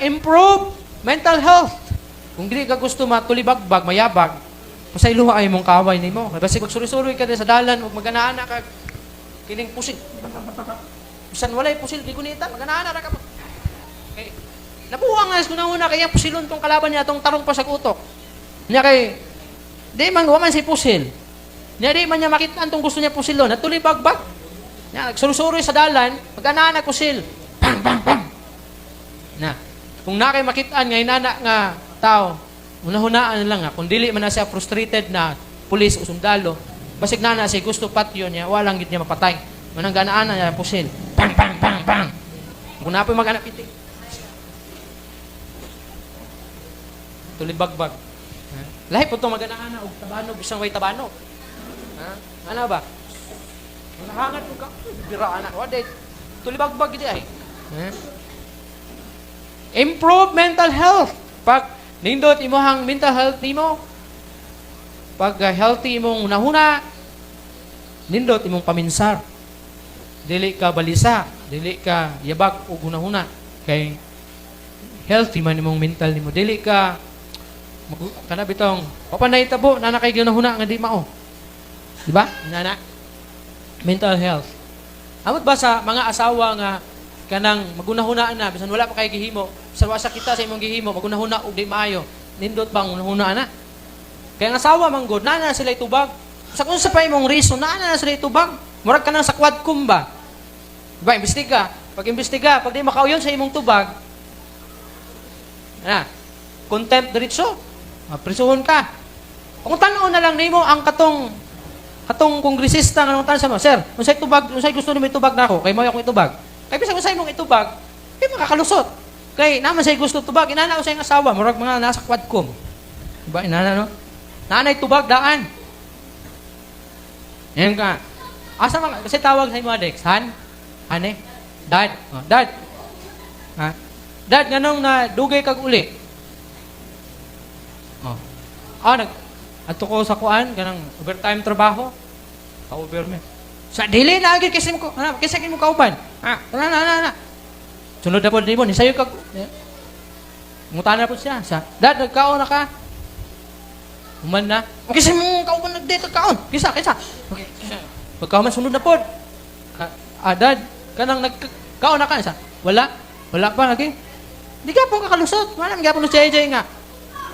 Improve mental health. Kung dili ka gusto matulibagbag, mayabag, pasay luha ay mong kaway nimo. Kay basig magsuri-suri ka din sa dalan ug maganaana ka kining pusil. Bisan walay pusil gigunita, maganaana ra ka. Kay nabuang as kuna-una kaya pusilon tong kalaban niya tong tarong pa sa utok. Nya kay di man wa man si pusil. Nya di man niya makita tong gusto niya pusilon, natulibagbag. Nya nagsuri-suri sa dalan, maganaana pusil. Bang bang bang. Na kung nakay makitaan nga inana nga tao, una-hunaan lang nga, kung dili man na siya frustrated na pulis o sundalo, basig na siya gusto patyo niya, walang gid niya mapatay. Manang ganaan niya pusil. Bang, bang, bang, bang. Kung napoy mag-anak itik. Tulibagbag. Lahi po itong mag-anaan na, o tabanog, isang way tabanog. Ano ba? Nahangat mo ka, biraan na. Waday, tulibagbag gidi ay. Improve mental health. Pag nindot imohang mental health nimo, pag healthy imong nahuna, nindot imong paminsar. Dili ka balisa, dili ka yabag o gunahuna. Kay healthy man imong mental nimo. Dili ka kana bitong papanay tabo na kay gunahuna nga di mao. Di ba? Nana. Mental health. Amot ba sa mga asawa nga kanang magunahunaan na bisan wala pa kay gihimo, bisan wasa kita sa imong gihimo, magunahuna og di maayo, nindot bang hunahuna na? Kaya ang asawa man god, na sila itubag. Sa kung sa pa imong reason, na sila itubag. Murag ka nang sa quadcom ba? Diba, imbestiga. Pag di makauyon sa imong tubag, contempt diretso. Prisuhon ka. Kung tanaw na lang nimo ang katong kongresista nga nang sa mo, sir, unsay tubag, unsay gusto nimo itubag nako, kay mo akong itubag. Kay bisag usay mong itubag, kay makakalusot. Kay naman say gusto tubag, inana usay nga asawa, murag mga nasa quadcom. Diba, inana no? Nanay tubag daan. Yan ka. Asa man kasi tawag sa imo Dex, han? Ane? Dad. Oh, dad. Ha? Dad nganong na dugay kag uli. Oh. Adto ko sa kuan kanang overtime trabaho. Ka-over me. Sa dili na agad kasi mo kasi mo kauban. Na. Sunod na po nimo ni sayo kag mutana po siya. Dad nagkaon na ka. Human na. Okay sa mong kauban nag-date kaon. Kisa. Okay. Pagkauman sunod na po. Dad, kanang nagkaon na ka sa. Wala pa lagi. Di ka po kakalusot. Wala mi gapon si JJ nga.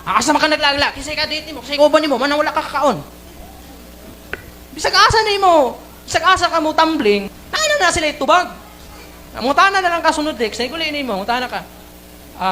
Asa man ka naglagla, kisay ka date mo, kisay kauban nimo, man wala ka kakaon. Bisag asa nimo. Bisag asa ka mo tumbling. Na sila itubag. Mutana na lang kasunod, Dex. Say ko nimo, mutana ka.